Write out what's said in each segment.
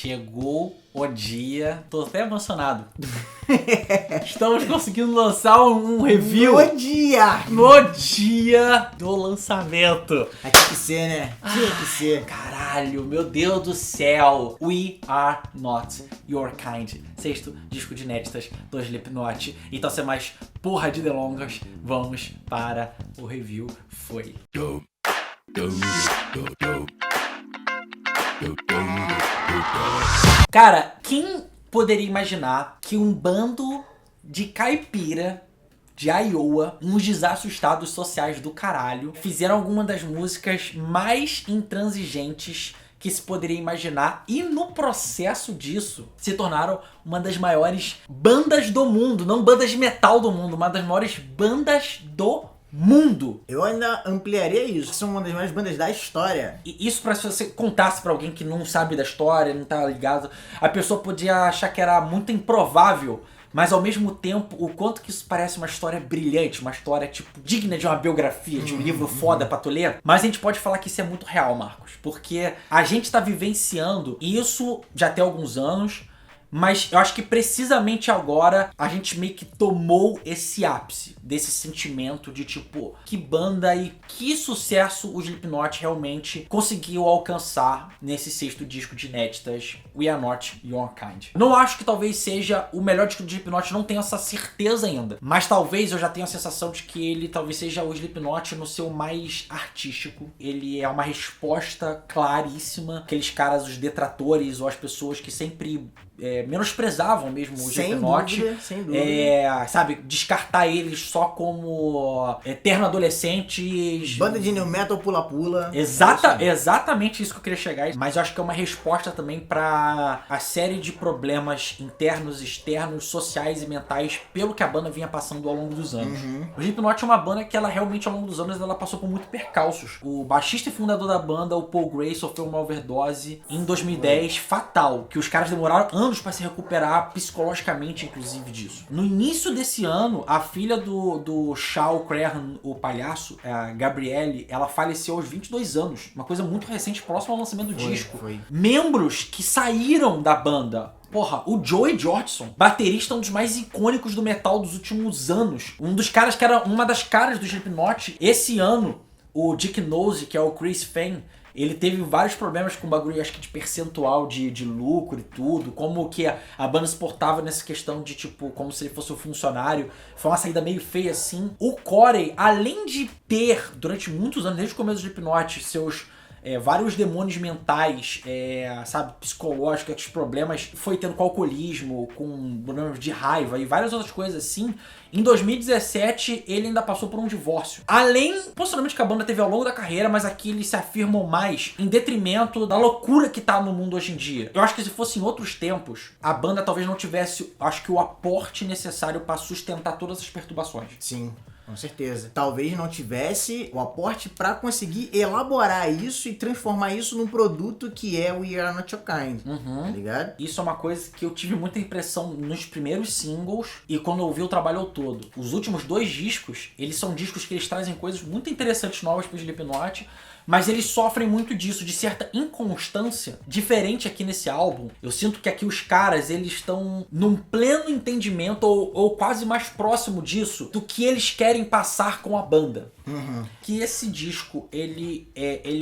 Chegou o dia, tô até emocionado. Estamos conseguindo lançar um review no dia do lançamento. Tinha que ser, né? Tinha que ser. Caralho, meu Deus do céu. We Are Not Your Kind. Sexto disco de inéditas do Slipknot. Então, sem mais porra de delongas, vamos para o review. Foi. Cara, quem poderia imaginar que um bando de caipira de Iowa, uns desassustados sociais do caralho, fizeram alguma das músicas mais intransigentes que se poderia imaginar e no processo disso se tornaram uma das maiores bandas do mundo, não bandas de metal do mundo, uma das maiores bandas do mundo. Eu ainda ampliaria isso. São uma das maiores bandas da história. E isso, pra se você contasse pra alguém que não sabe da história, não tá ligado, a pessoa podia achar que era muito improvável, mas ao mesmo tempo, o quanto que isso parece uma história brilhante, uma história, tipo, digna de uma biografia, de um livro foda pra tu ler. Mas a gente pode falar que isso é muito real, Marcos, porque a gente tá vivenciando isso já tem alguns anos, mas eu acho que precisamente agora a gente meio que tomou esse ápice desse sentimento de tipo, que banda e que sucesso o Slipknot realmente conseguiu alcançar nesse sexto disco de inéditas, We Are Not Your Kind. Não acho que talvez seja o melhor disco do Slipknot, não tenho essa certeza ainda, mas talvez eu já tenha a sensação de que ele talvez seja o Slipknot no seu mais artístico. Ele é uma resposta claríssima, aqueles caras, os detratores ou as pessoas que sempre menosprezavam mesmo o Slipknot, sem dúvida. sabe, descartar eles só como eterno adolescentes, Banda de new metal pula-pula. Exatamente isso que eu queria chegar. Mas eu acho que é uma resposta também pra a série de problemas internos, externos, sociais e mentais pelo que a banda vinha passando ao longo dos anos. O Slipknot é uma banda que ela realmente ao longo dos anos ela passou por muitos percalços. O baixista e fundador da banda, o Paul Gray, sofreu uma overdose em 2010 fatal, que os caras demoraram anos pra se recuperar psicologicamente, inclusive, disso. No início desse ano, a filha do Shaw Crahan, o palhaço, a Gabrielle, ela faleceu aos 22 anos. Uma coisa muito recente, próximo ao lançamento do disco. Membros que saíram da banda. Porra, o Joey Jordison, baterista, um dos mais icônicos do metal dos últimos anos. Um dos caras que era uma das caras do Slipknot. Esse ano, o Dick Nose, que é o Chris Fehn, ele teve vários problemas com o bagulho, acho que de percentual de lucro e tudo, como que a banda se portava nessa questão de tipo, como se ele fosse um funcionário. Foi uma saída meio feia assim. O Corey, além de ter, durante muitos anos, desde o começo do Slipknot, seus vários demônios mentais, sabe, psicológicos, problemas, foi tendo com alcoolismo, com problemas de raiva e várias outras coisas assim. Em 2017, ele ainda passou por um divórcio. Além, possivelmente, que a banda teve ao longo da carreira, mas aqui eles se afirmam mais em detrimento da loucura que tá no mundo hoje em dia. Eu acho que se fosse em outros tempos, a banda talvez não tivesse, acho que o aporte necessário para sustentar todas as perturbações. Sim. Com certeza. Talvez não tivesse o aporte para conseguir elaborar isso e transformar isso num produto que é o We Are Not Your Kind. Tá ligado? Isso é uma coisa que eu tive muita impressão nos primeiros singles e quando eu ouvi o trabalho todo. Os últimos 2 discos, eles são discos que eles trazem coisas muito interessantes novas pro Slipknot, mas eles sofrem muito disso, de certa inconstância. Diferente aqui nesse álbum, eu sinto que aqui os caras, eles estão num pleno entendimento ou quase mais próximo disso do que eles querem passar com a banda. Que esse disco, ele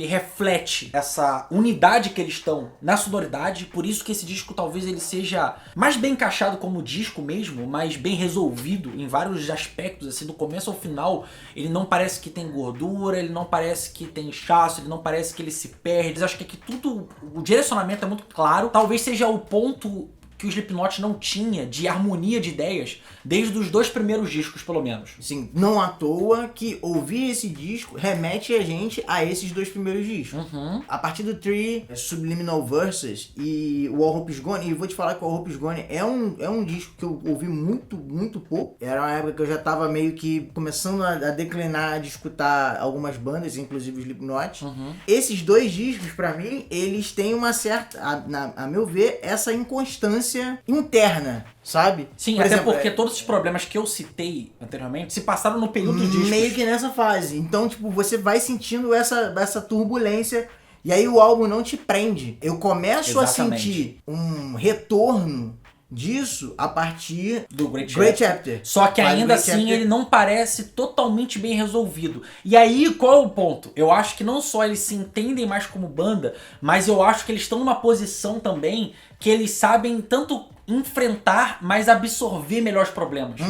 reflete essa unidade que eles estão na sonoridade, por isso que esse disco talvez ele seja mais bem encaixado como disco mesmo, mais bem resolvido em vários aspectos, assim, do começo ao final. Ele não parece que tem gordura, ele não parece que tem chasso, ele não parece que ele se perde. Eu acho que aqui tudo, o direcionamento é muito claro. Talvez seja o ponto que o Slipknot não tinha de harmonia de ideias desde os 2 primeiros discos, pelo menos. Sim, não à toa que ouvir esse disco remete a gente a esses 2 primeiros discos. A partir do Three, Subliminal Verses e o All Hope Is Gone, e vou te falar que o All Hope Is Gone é um disco que eu ouvi muito, muito pouco. Era uma época que eu já tava meio que começando a declinar de escutar algumas bandas, inclusive o Slipknot. Esses 2 discos, pra mim, eles têm uma certa, a meu ver, essa inconstância interna, sabe? Sim, por até exemplo, porque todos os problemas que eu citei anteriormente se passaram no período dos discos. Meio que nessa fase. Então, tipo, você vai sentindo essa turbulência E aí o álbum não te prende. Eu começo Exatamente. a sentir um retorno disso a partir do Great Chapter. Só que Mas ainda Great assim Chapter- ele não parece totalmente bem resolvido. E aí, qual é o ponto? Eu acho que não só eles se entendem mais como banda, mas eu acho que eles estão numa posição também que eles sabem tanto enfrentar, mas absorver melhor os problemas.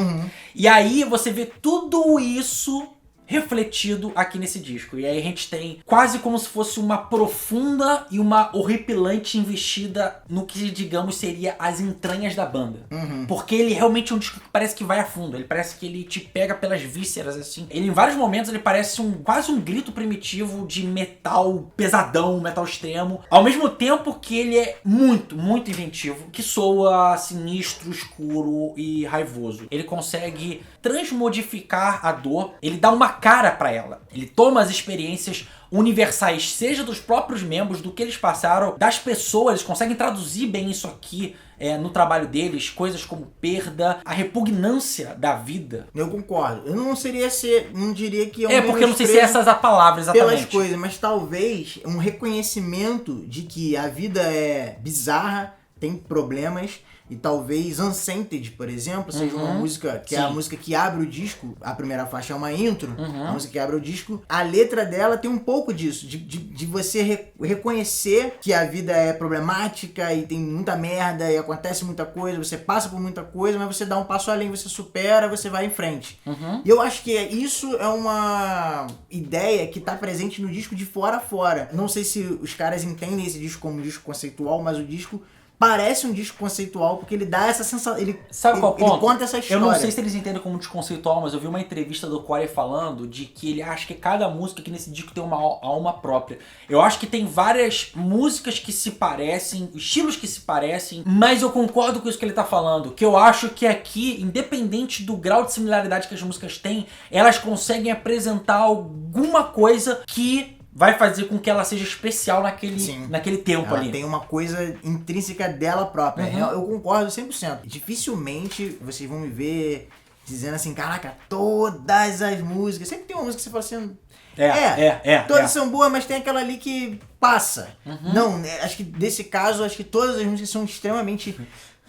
E aí você vê tudo isso refletido aqui nesse disco. E aí a gente tem quase como se fosse uma profunda e uma horripilante investida no que, digamos, seria as entranhas da banda. Porque ele realmente é um disco que parece que vai a fundo. Ele parece que ele te pega pelas vísceras, assim. Ele, em vários momentos, ele parece quase um grito primitivo de metal pesadão, metal extremo. Ao mesmo tempo que ele é muito, muito inventivo, que soa sinistro, escuro e raivoso. Ele consegue transmodificar a dor, ele dá uma cara pra ela. Ele toma as experiências universais, seja dos próprios membros, do que eles passaram, das pessoas, eles conseguem traduzir bem isso aqui no trabalho deles, coisas como perda, a repugnância da vida. Eu concordo. Eu não diria que Porque eu não sei se essas a palavra exatamente. pelas coisas, mas talvez um reconhecimento de que a vida é bizarra, tem problemas. E talvez Unsainted, por exemplo, seja uma música que é a música que abre o disco. A primeira faixa é uma intro, a música que abre o disco. A letra dela tem um pouco disso, de você reconhecer que a vida é problemática e tem muita merda e acontece muita coisa, você passa por muita coisa, mas você dá um passo além, você supera, você vai em frente. E eu acho que isso é uma ideia que tá presente no disco de fora a fora. Não sei se os caras entendem esse disco como um disco conceitual, mas o disco parece um disco conceitual, porque ele dá essa sensação. Sabe qual ponto? Ele conta essa história. Eu não sei se eles entendem como desconceitual, mas eu vi uma entrevista do Corey falando de que ele acha que cada música aqui nesse disco tem uma alma própria. Eu acho que tem várias músicas que se parecem, estilos que se parecem, mas eu concordo com isso que ele tá falando. Que eu acho que aqui, independente do grau de similaridade que as músicas têm, elas conseguem apresentar alguma coisa que vai fazer com que ela seja especial naquele tempo ela ali. Tem uma coisa intrínseca dela própria. Eu concordo 100%. Dificilmente vocês vão me ver dizendo assim, caraca, todas as músicas. Sempre tem uma música que você fala assim... Todas são boas, mas tem aquela ali que passa. Não, acho que nesse caso, acho que todas as músicas são extremamente...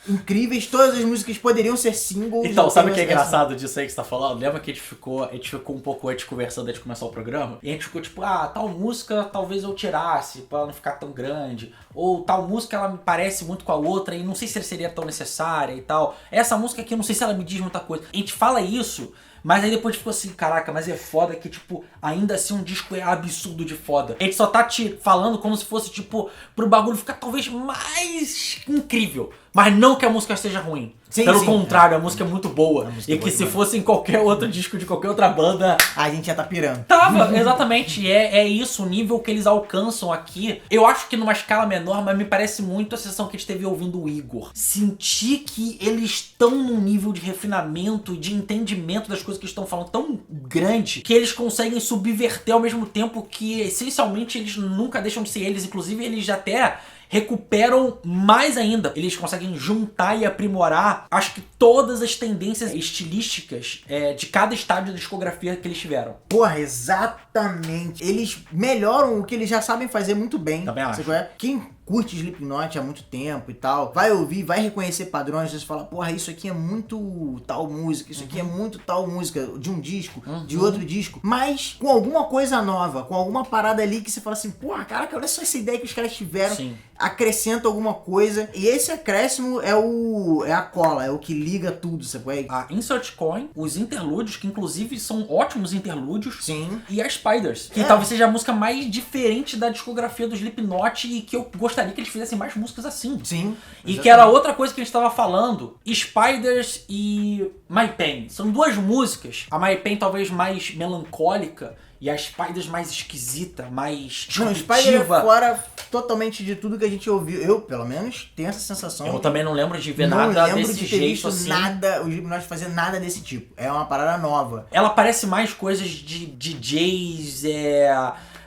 incríveis, todas as músicas poderiam ser singles. Então, sabe o que é engraçado disso aí que você tá falando? Lembra que a gente ficou um pouco antes conversando antes de começar o programa? E a gente ficou tipo, tal música talvez eu tirasse pra não ficar tão grande. Ou tal música ela me parece muito com a outra e não sei se ela seria tão necessária e tal. Essa música aqui eu não sei se ela me diz muita coisa. A gente fala isso, mas aí depois ficou assim, caraca, mas é foda que, tipo, ainda assim um disco é absurdo de foda. A gente só tá te falando como se fosse, tipo, pro bagulho ficar talvez mais incrível. Mas não que a música seja ruim. Pelo contrário, a música é muito boa. E que se fosse em qualquer outro disco de qualquer outra banda... a gente já tá pirando. Tava, exatamente. É isso, o nível que eles alcançam aqui. Eu acho que numa escala menor, mas me parece muito a sessão que a gente teve ouvindo o Igor. Sentir que eles estão num nível de refinamento e de entendimento das coisas que estão falando tão grande que eles conseguem subverter ao mesmo tempo que, essencialmente, eles nunca deixam de ser eles. Inclusive, eles já até... recuperam mais ainda. Eles conseguem juntar e aprimorar, acho que todas as tendências estilísticas de cada estágio da discografia que eles tiveram. Porra, exatamente. Eles melhoram o que eles já sabem fazer muito bem. Também acho. Quem curte Slipknot há muito tempo e tal, vai ouvir, vai reconhecer padrões, você fala, porra, isso aqui é muito tal música, isso aqui é muito tal música, de um disco, de outro disco, mas com alguma coisa nova, com alguma parada ali que você fala assim, porra, caraca, olha só essa ideia que os caras tiveram, acrescenta alguma coisa, e esse acréscimo é a cola, é o que liga tudo, sabe? A Insert Coin, os interlúdios, que inclusive são ótimos interlúdios, sim, e a Spiders, que talvez seja a música mais diferente da discografia do Slipknot e que eu gostaria que eles fizessem mais músicas assim. Sim. E que era outra coisa que a gente estava falando. Spiders e My Pain. São duas músicas. A My Pain talvez mais melancólica e a Spiders mais esquisita, mais disruptiva. Não, Spider é fora totalmente de tudo que a gente ouviu. Eu, pelo menos, tenho essa sensação. Eu também não lembro de ver nada desse jeito assim. Nada, o Slipknot fazer nada desse tipo. É uma parada nova. Ela parece mais coisas de DJs,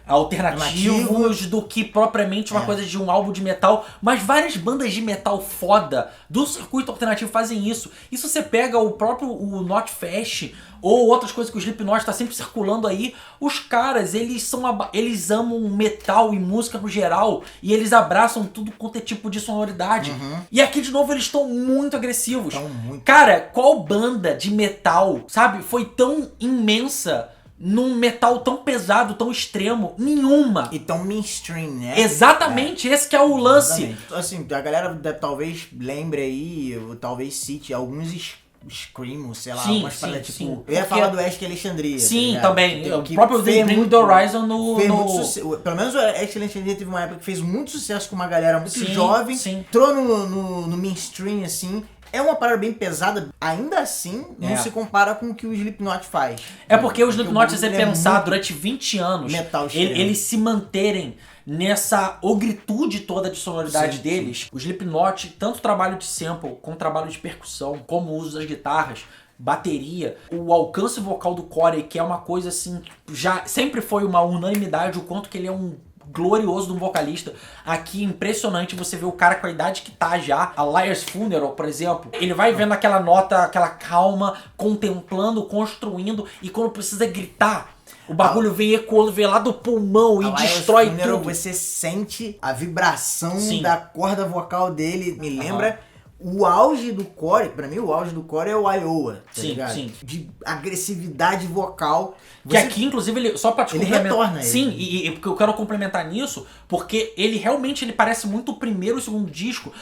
alternativos do que propriamente uma coisa de um álbum de metal. Mas várias bandas de metal foda do circuito alternativo fazem isso. E se você pega o próprio Notfest ou outras coisas que o Slipknot tá sempre circulando aí, os caras, eles amam metal e música no geral, e eles abraçam tudo quanto é tipo de sonoridade. E aqui, de novo, eles estão muito agressivos. Cara, qual banda de metal, sabe, foi tão imensa num metal tão pesado, tão extremo? Nenhuma. E tão mainstream, né? Exatamente, esse que é o lance. Exatamente. Assim, a galera talvez lembre aí, ou talvez cite alguns Screamo, sei lá, umas paradas tipo... Sim. Eu ia falar do Ash Alexandria. Sim, tá também. O que próprio The Bring the Horizon pelo menos o Ash Alexandria teve uma época que fez muito sucesso com uma galera muito jovem. Sim. Entrou no mainstream, assim. É uma parada bem pesada, ainda assim, não se compara com o que o Slipknot faz. É porque o Slipknot, se você pensar, durante 20 anos, metal eles se manterem nessa ogritude toda de sonoridade deles. O Slipknot, tanto trabalho de sample, como trabalho de percussão, como o uso das guitarras, bateria, o alcance vocal do Corey, que é uma coisa assim, já sempre foi uma unanimidade, o quanto que ele é um glorioso de um vocalista. Aqui, impressionante você ver o cara com a idade que tá já. A Liar's Funeral, por exemplo, ele vai vendo aquela nota, aquela calma, contemplando, construindo, e quando precisa gritar, o bagulho vem ecoando, vem lá do pulmão e destrói tudo. Você sente a vibração da corda vocal dele, me lembra... O auge do Corey, pra mim o auge do Corey é o Iowa, tá ligado? Sim. De agressividade vocal. Que aqui, inclusive, ele, só pra te complementar... retorna. Sim, e porque eu quero complementar nisso, porque ele realmente ele parece muito o primeiro e o segundo disco,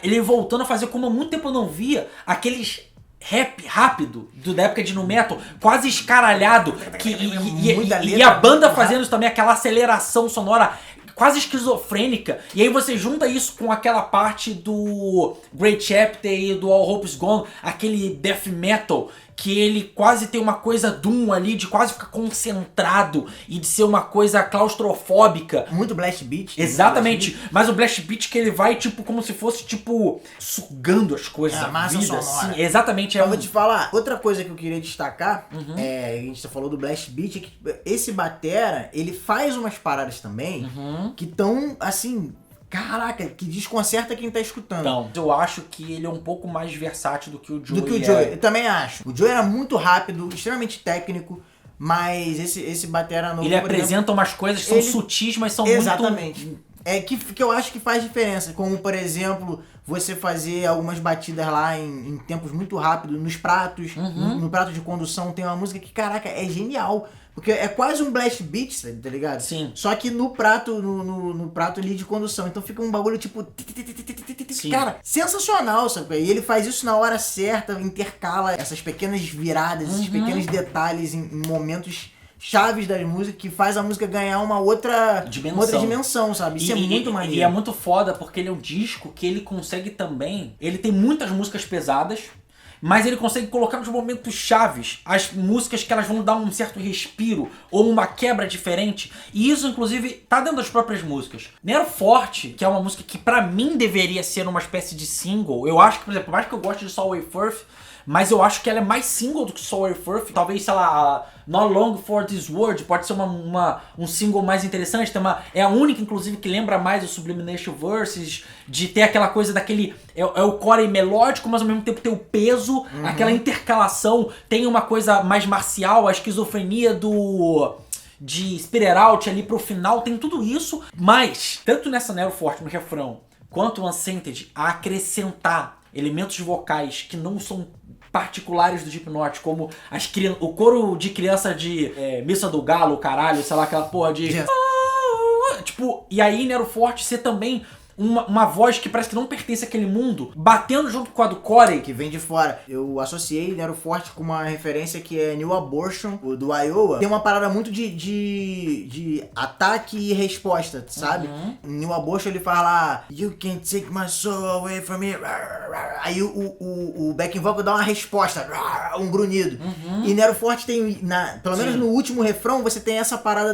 ele voltando a fazer como há muito tempo eu não via, aqueles... rap rápido, da época de nu metal, quase escaralhado, e a banda fazendo também aquela aceleração sonora quase esquizofrênica, e aí você junta isso com aquela parte do Great Chapter e do All Hope Is Gone, aquele death metal, que ele quase tem uma coisa Doom ali, de quase ficar concentrado e de ser uma coisa claustrofóbica. Muito blast beat. Exatamente, mas o blast beat que ele vai tipo como se fosse tipo sugando as coisas da massa vida. sonora. Sim, exatamente. Eu vou te falar, outra coisa que eu queria destacar, a gente falou do blast beat, é que esse batera, ele faz umas paradas também que estão assim... Caraca, que desconcerta quem tá escutando. Então, eu acho que ele é um pouco mais versátil do que o Joey. Eu também acho. O Joey era muito rápido, extremamente técnico, mas esse batera novo... Ele apresenta umas coisas que são sutis, mas são muito... É que eu acho que faz diferença. Como, por exemplo, você fazer algumas batidas lá em tempos muito rápidos, nos pratos, no prato de condução, tem uma música que, caraca, é genial. Porque é quase um blast beat, tá ligado? Sim. Só que no prato, no prato ali de condução. Então fica um bagulho tipo... Cara, sensacional, sabe? E ele faz isso na hora certa, intercala essas pequenas viradas, esses pequenos detalhes em momentos chaves das músicas, que faz a música ganhar uma outra dimensão, sabe? Isso é muito maneiro. E é muito foda, porque ele é um disco que ele consegue também... Ele tem muitas músicas pesadas, mas ele consegue colocar nos momentos chaves as músicas que elas vão dar um certo respiro ou uma quebra diferente. E isso, inclusive, tá dentro das próprias músicas. Nero Forte, que é uma música que pra mim deveria ser uma espécie de single. Eu acho que, por exemplo, por mais que eu goste de Solway Firth, mas eu acho que ela é mais single do que Solway Firth. Talvez, sei lá, Not Long For This Word pode ser um single mais interessante. É a única, inclusive, que lembra mais o Sublimination Verses, de ter aquela coisa daquele... É o Corey melódico, mas ao mesmo tempo tem o peso, aquela intercalação. Tem uma coisa mais marcial, a esquizofrenia de Spirit Out ali pro final, tem tudo isso. Mas, tanto nessa Nero Forte, no refrão, quanto o Unsainted, a acrescentar elementos vocais que não são particulares do Slipknot, como o coro de criança de Missa do Galo, caralho, sei lá, aquela porra de... Tipo, e aí Nero Forte ser também uma voz que parece que não pertence àquele mundo, batendo junto com a do Corey. Que vem de fora. Eu associei Nero Forte com uma referência que é New Abortion, o do Iowa. Tem uma parada muito de ataque e resposta, sabe? New Abortion ele fala You can't take my soul away from me. Aí o backing vocal dá uma resposta, um grunhido. E Nero Forte tem, pelo menos no último refrão, você tem essa parada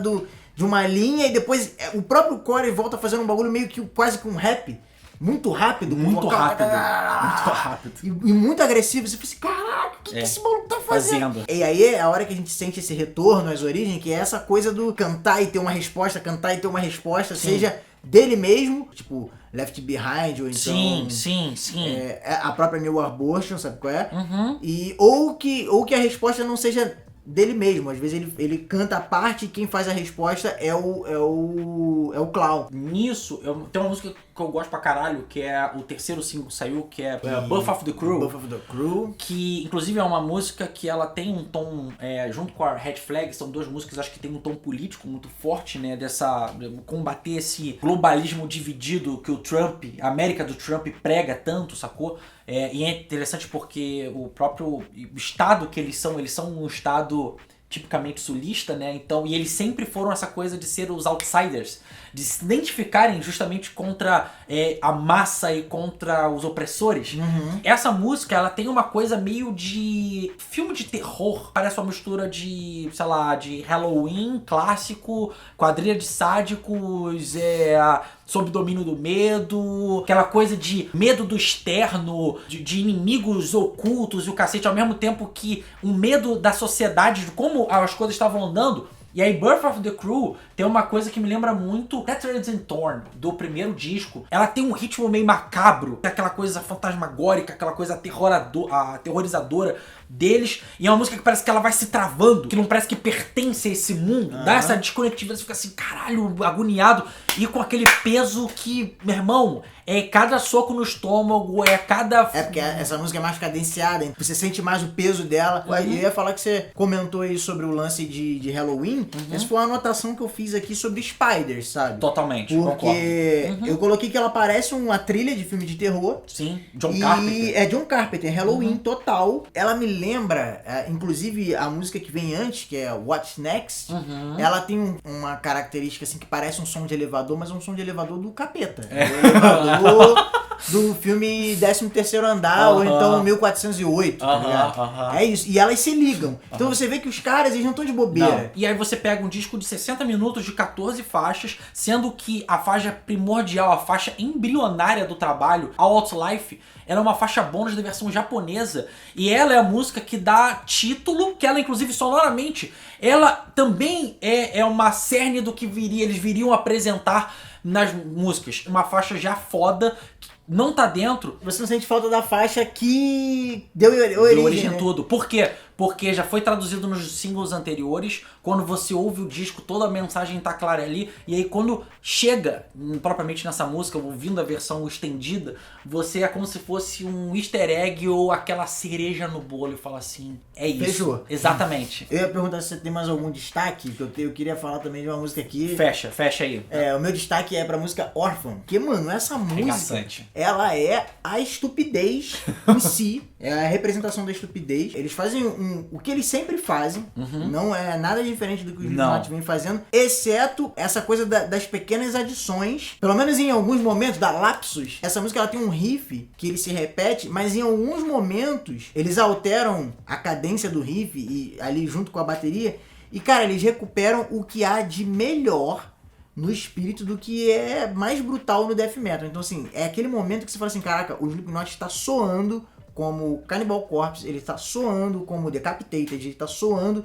de uma linha, e depois o próprio Corey volta fazendo um bagulho meio que quase que um rap. Muito rápido. Muito rápido. Muito rápido. E muito agressivo. Você pensa, caraca, que esse maluco tá fazendo? Fazendo. E aí é a hora que a gente sente esse retorno às origens, que é essa coisa do cantar e ter uma resposta, cantar e ter uma resposta, seja dele mesmo, tipo Left Behind, ou então... Sim. A própria New Abortion, sabe qual é? Uhum. Ou que a resposta não seja dele mesmo. Às vezes ele canta a parte e quem faz a resposta é o Clown. Nisso, tem uma música que eu gosto pra caralho, que é o terceiro single que saiu, que é Buff of the Crew. Buff of the Crew. Que, inclusive, é uma música que ela tem um tom, junto com a Red Flag, são duas músicas, acho que tem um tom político muito forte, né? Combater esse globalismo dividido que a América do Trump prega tanto, sacou? E é interessante porque o próprio estado que eles são um estado tipicamente sulista, né? Então, e eles sempre foram essa coisa de ser os outsiders, de se identificarem justamente contra a massa e contra os opressores. Uhum. Essa música, ela tem uma coisa meio de filme de terror, parece uma mistura de, sei lá, de Halloween clássico, quadrilha de sádicos, sob domínio do medo, aquela coisa de medo do externo, de inimigos ocultos e o cacete, ao mesmo tempo que um medo da sociedade, de como as coisas estavam andando. E aí, Birth of the Crew tem uma coisa que me lembra muito Tetrad and Torn, do primeiro disco. Ela tem um ritmo meio macabro, aquela coisa fantasmagórica, aquela coisa aterrorizadora deles. E é uma música que parece que ela vai se travando, que não parece que pertence a esse mundo. Dá essa desconectividade, você fica assim, caralho, agoniado. E com aquele peso que, meu irmão, é cada soco no estômago, É porque essa música é mais cadenciada, você sente mais o peso dela. Eu ia falar que você comentou aí sobre o lance de Halloween. Essa foi uma anotação que eu fiz aqui sobre Spiders, sabe? Totalmente, porque eu coloquei que ela parece uma trilha de filme de terror. Sim, John Carpenter. É John Carpenter, Halloween total. Ela me lembra, inclusive a música que vem antes, que é What's Next, ela tem uma característica assim que parece um som de elevador, mas é um som de elevador do capeta. É o elevador do filme 13º Andar, ou então 1408, tá ligado? É isso, e elas se ligam. Então você vê que os caras, eles não estão de bobeira. Não. E aí você pega um disco de 60 minutos de 14 faixas, sendo que a faixa primordial, a faixa embrionária do trabalho, a Outlife, ela é uma faixa bônus da versão japonesa. E ela é a música que dá título, que ela inclusive sonoramente, ela também é uma cerne do que eles viriam apresentar nas músicas. Uma faixa já foda, que não tá dentro. Você não sente falta da faixa que deu origem, né? Tudo. Por quê? Porque já foi traduzido nos singles anteriores. Quando você ouve o disco, toda a mensagem tá clara ali. E aí quando chega, propriamente nessa música, ouvindo a versão estendida, você é como se fosse um easter egg ou aquela cereja no bolo e fala assim, é isso. Fechou. Exatamente. Eu ia perguntar se você tem mais algum destaque, que eu queria falar também de uma música aqui. Fecha aí. O meu destaque é pra música Orphan. Porque, mano, essa música, ela é a estupidez em si. É a representação da estupidez. Eles fazem o que eles sempre fazem. Não é nada diferente do que os Slipknot vem fazendo. Exceto essa coisa das pequenas adições. Pelo menos em alguns momentos, da lapsus. Essa música ela tem um riff que ele se repete, mas em alguns momentos eles alteram a cadência do riff e ali junto com a bateria. E, cara, eles recuperam o que há de melhor no espírito do que é mais brutal no death metal. Então, assim, é aquele momento que você fala assim, caraca, o Slipknot está soando como Cannibal Corpse, ele está soando como Decapitated, ele está soando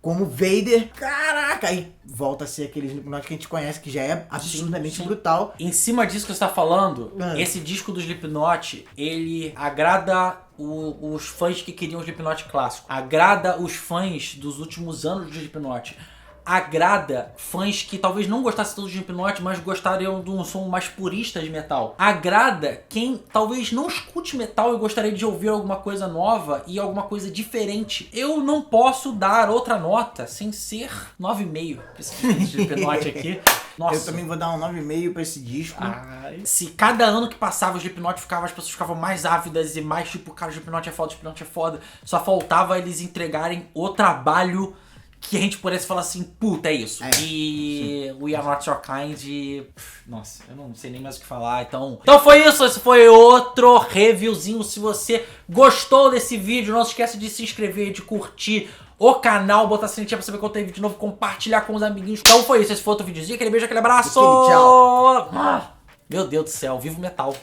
como Vader. Caraca! Aí volta a ser aquele Slipknot que a gente conhece, que já é absurdamente brutal. Em cima disso que você está falando, esse disco do Slipknot, ele agrada os fãs que queriam o Slipknot clássico. Agrada os fãs dos últimos anos do Slipknot. Agrada fãs que talvez não gostassem tanto de Slipknot, mas gostariam de um som mais purista de metal. Agrada quem talvez não escute metal e gostaria de ouvir alguma coisa nova e alguma coisa diferente. Eu não posso dar outra nota sem ser 9,5 pra esse Slipknot aqui. Nossa. Eu também vou dar um 9,5 pra esse disco. Se cada ano que passava o Slipknot as pessoas ficavam mais ávidas e mais tipo, cara, o Slipknot é foda, o Slipknot é foda. Só faltava eles entregarem o trabalho que a gente pudesse falar assim, puta, é isso. E We Are Not Your Kind, nossa, eu não sei nem mais o que falar. Então foi isso, esse foi outro reviewzinho. Se você gostou desse vídeo, não se esqueça de se inscrever, de curtir o canal, botar a sininha pra saber quando tem vídeo novo, compartilhar com os amiguinhos. Então foi isso, esse foi outro videozinho, aquele beijo, aquele abraço. Tchau. Meu Deus do céu, vivo metal.